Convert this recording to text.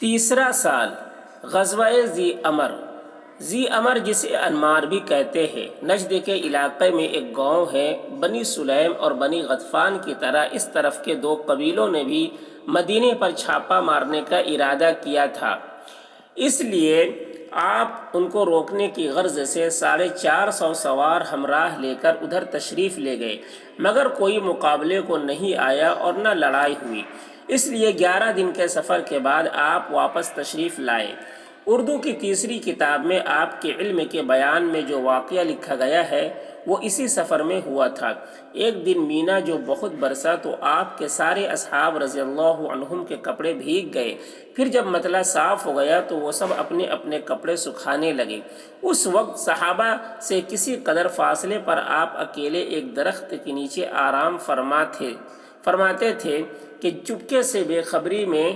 तीसरा साल ग़ज़वा-ए ज़ी अमर जिसे अनमार भी कहते हैं, नजद के इलाक़े में एक गांव है। बनी सुलैम और बनी गतफ़ान की तरह इस तरफ के दो कबीलों ने भी मदीने पर छापा मारने का इरादा किया था। इसलिए आप उनको रोकने की गर्ज से 450 सवार हमराह लेकर उधर तशरीफ़ ले गए, मगर कोई मुकाबले को नहीं आया और न लड़ाई हुई। इसलिए 11 दिन के सफ़र के बाद आप वापस तशरीफ़ लाए। उर्दू की तीसरी किताब में आपके इल्म के बयान में जो वाक़या लिखा गया है वो इसी सफ़र में हुआ था। एक दिन मीना जो बहुत बरसा तो आपके सारे असहाब रज़ियल्लाहु अन्हुम के कपड़े भीग गए। फिर जब मतला साफ़ हो गया तो वो सब अपने अपने कपड़े सुखाने लगे। उस वक्त सहाबा से किसी कदर फासले पर आप अकेले एक दरख्त के नीचे आराम फरमाते थे कि चुपके से बेखबरी में